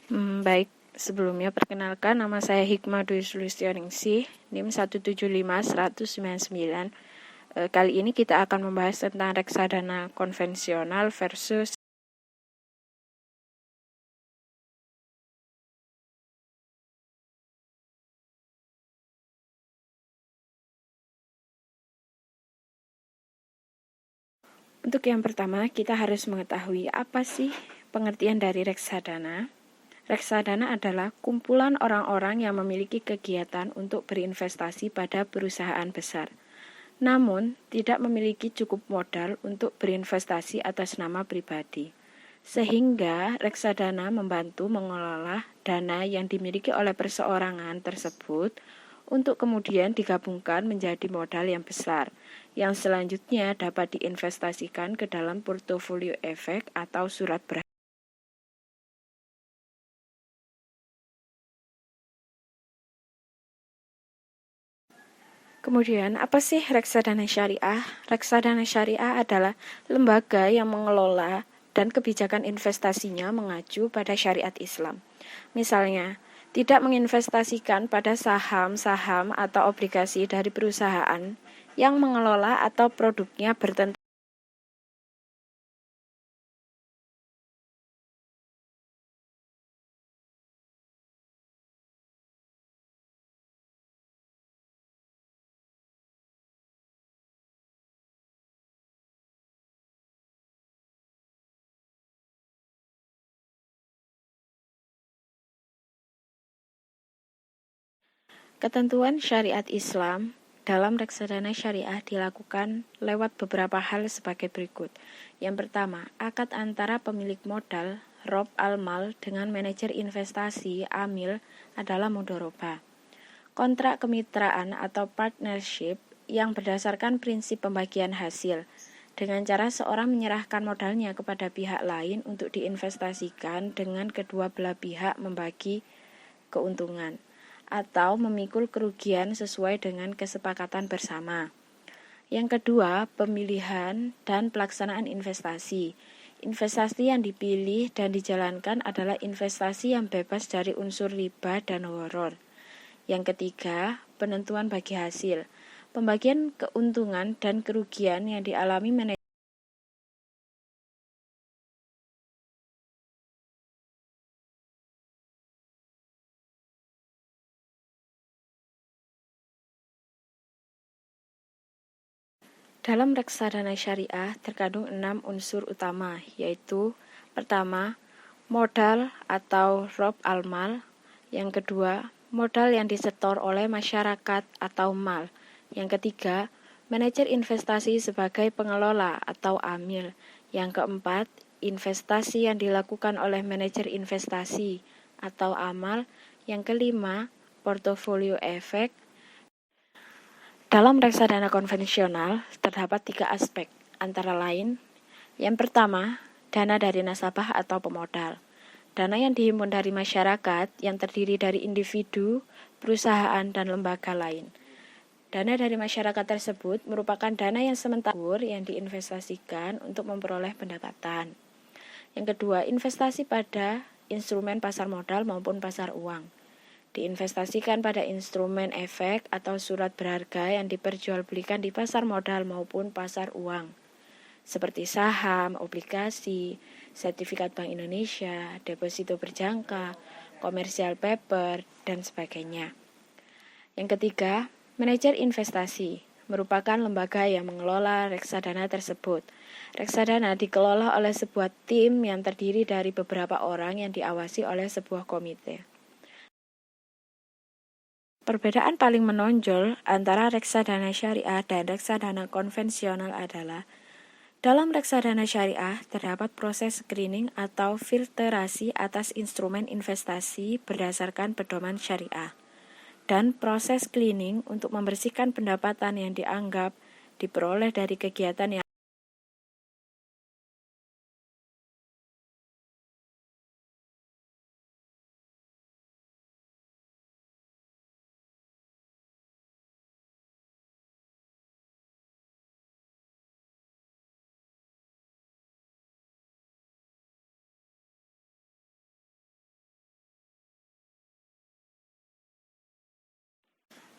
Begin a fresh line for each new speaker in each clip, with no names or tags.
Baik, sebelumnya perkenalkan nama saya Hikmah Dwi Sulistioningsi, NIM 175-199. Kali ini kita akan membahas tentang reksadana konvensional versus Untuk yang pertama, kita harus mengetahui apa sih pengertian dari reksadana. Reksadana adalah kumpulan orang-orang yang memiliki kegiatan untuk berinvestasi pada perusahaan besar, namun tidak memiliki cukup modal untuk berinvestasi atas nama pribadi. Sehingga reksadana membantu mengelola dana yang dimiliki oleh perseorangan tersebut untuk kemudian digabungkan menjadi modal yang besar, yang selanjutnya dapat diinvestasikan ke dalam portofolio efek atau surat berharga. Kemudian, apa sih reksadana syariah? Reksadana syariah adalah lembaga yang mengelola dan kebijakan investasinya mengacu pada syariat Islam. Misalnya, tidak menginvestasikan pada saham-saham atau obligasi dari perusahaan yang mengelola atau produknya bertentangan. Ketentuan syariat Islam dalam reksadana syariah dilakukan lewat beberapa hal sebagai berikut. Yang pertama, akad antara pemilik modal, Rob Al-Mal, dengan manajer investasi, Amil, adalah mudharabah. Kontrak kemitraan atau partnership yang berdasarkan prinsip pembagian hasil, dengan cara seorang menyerahkan modalnya kepada pihak lain untuk diinvestasikan dengan kedua belah pihak membagi keuntungan atau memikul kerugian sesuai dengan kesepakatan bersama. Yang kedua, pemilihan dan pelaksanaan investasi. Investasi yang dipilih dan dijalankan adalah investasi yang bebas dari unsur riba dan horor. Yang ketiga, penentuan bagi hasil. Pembagian keuntungan dan kerugian yang dialami manajer. Dalam reksadana syariah terkandung 6 unsur utama, yaitu pertama, modal atau Rob Al-Mal. Yang kedua, modal yang disetor oleh masyarakat atau mal. Yang ketiga, manajer investasi sebagai pengelola atau amil. Yang keempat, investasi yang dilakukan oleh manajer investasi atau amal. Yang kelima, portofolio efek. Dalam reksadana konvensional terdapat 3 aspek, antara lain, yang pertama, dana dari nasabah atau pemodal. Dana yang dihimpun dari masyarakat yang terdiri dari individu, perusahaan, dan lembaga lain. Dana dari masyarakat tersebut merupakan dana yang sementara yang diinvestasikan untuk memperoleh pendapatan. Yang kedua, investasi pada instrumen pasar modal maupun pasar uang. Diinvestasikan pada instrumen efek atau surat berharga yang diperjualbelikan di pasar modal maupun pasar uang, seperti saham, obligasi, sertifikat Bank Indonesia, deposito berjangka, commercial paper, dan sebagainya. Yang ketiga, manajer investasi merupakan lembaga yang mengelola reksadana tersebut. Reksadana dikelola oleh sebuah tim yang terdiri dari beberapa orang yang diawasi oleh sebuah komite. Perbedaan paling menonjol antara reksadana syariah dan reksadana konvensional adalah dalam reksadana syariah terdapat proses screening atau filterasi atas instrumen investasi berdasarkan pedoman syariah dan proses cleaning untuk membersihkan pendapatan yang dianggap diperoleh dari kegiatan yang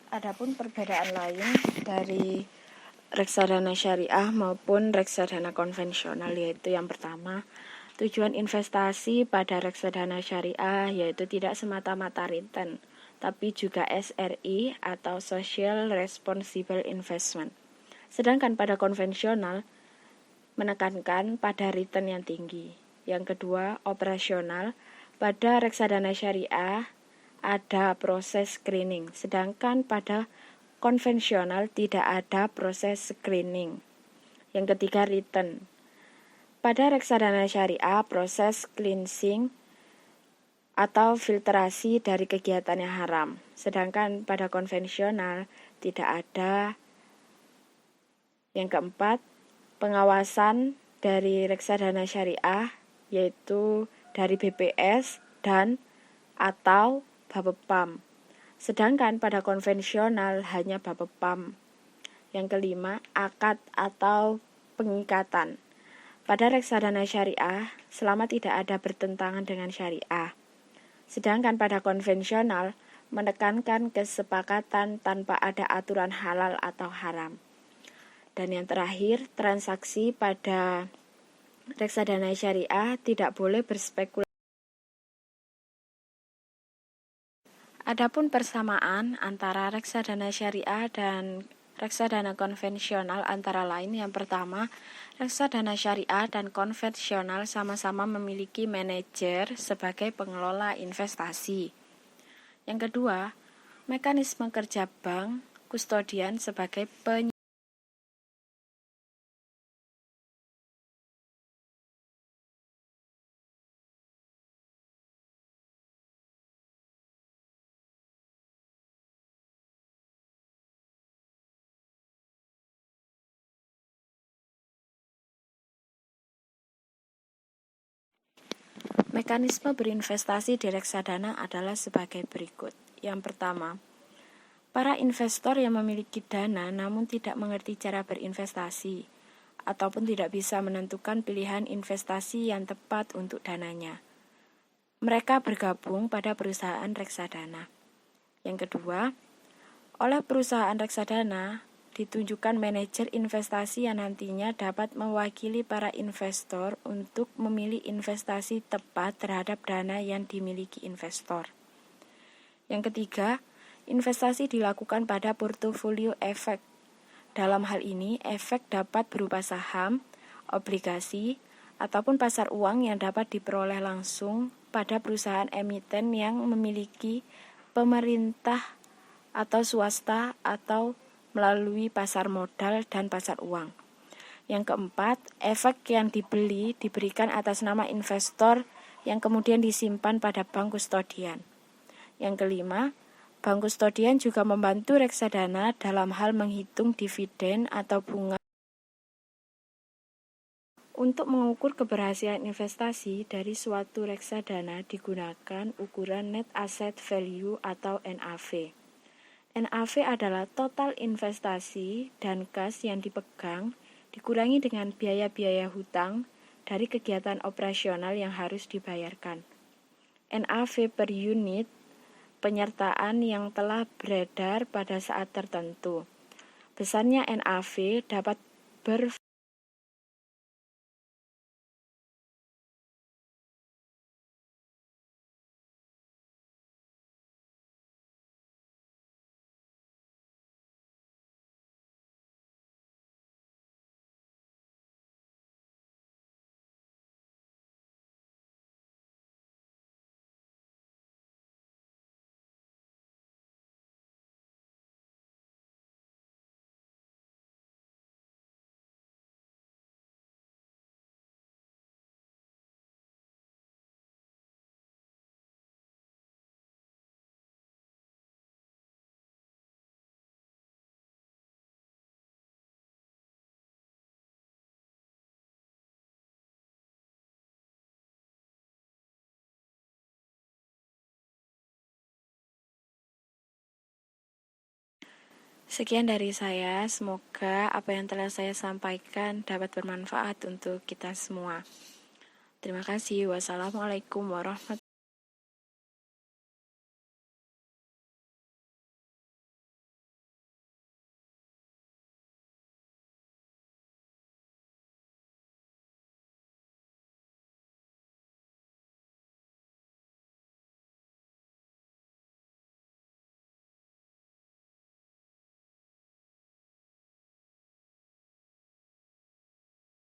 Adapun perbedaan lain dari reksadana syariah maupun reksadana konvensional, yaitu yang pertama, tujuan investasi pada reksadana syariah yaitu tidak semata-mata return, tapi juga SRI atau Social Responsible Investment. Sedangkan pada konvensional menekankan pada return yang tinggi. Yang kedua, operasional. Pada reksadana syariah ada proses screening, sedangkan pada konvensional tidak ada proses screening. Yang ketiga, return. Pada reksadana syariah, proses cleansing atau filtrasi dari kegiatan yang haram, sedangkan pada konvensional tidak ada. Yang keempat, pengawasan dari reksadana syariah yaitu dari BPS dan atau Bapepam. Sedangkan pada konvensional hanya Bapepam. Yang kelima, akad atau pengikatan. Pada reksadana syariah, selama tidak ada bertentangan dengan syariah. Sedangkan pada konvensional menekankan kesepakatan tanpa ada aturan halal atau haram. Dan yang terakhir, transaksi pada reksadana syariah tidak boleh berspekulasi. Adapun persamaan antara reksadana syariah dan reksadana konvensional antara lain, yang pertama, reksadana syariah dan konvensional sama-sama memiliki manajer sebagai pengelola investasi. Yang kedua, mekanisme kerja bank kustodian sebagai Mekanisme berinvestasi di reksadana adalah sebagai berikut. Yang pertama, para investor yang memiliki dana namun tidak mengerti cara berinvestasi ataupun tidak bisa menentukan pilihan investasi yang tepat untuk dananya. Mereka bergabung pada perusahaan reksadana. Yang kedua, oleh perusahaan reksadana ditunjukkan manajer investasi yang nantinya dapat mewakili para investor untuk memilih investasi tepat terhadap dana yang dimiliki investor. Yang ketiga, investasi dilakukan pada portofolio efek. Dalam hal ini, efek dapat berupa saham, obligasi, ataupun pasar uang yang dapat diperoleh langsung pada perusahaan emiten yang memiliki pemerintah atau swasta atau melalui pasar modal dan pasar uang. Yang keempat, efek yang dibeli diberikan atas nama investor yang kemudian disimpan pada bank kustodian. Yang kelima, bank kustodian juga membantu reksadana dalam hal menghitung dividen atau bunga. Untuk mengukur keberhasilan investasi dari suatu reksadana digunakan ukuran Net Asset Value atau NAV. NAV adalah total investasi dan kas yang dipegang dikurangi dengan biaya-biaya hutang dari kegiatan operasional yang harus dibayarkan. NAV per unit penyertaan yang telah beredar pada saat tertentu. Besarnya NAV dapat Sekian dari saya, semoga apa yang telah saya sampaikan dapat bermanfaat untuk kita semua. Terima kasih. Wassalamualaikum warahmatullahi wabarakatuh.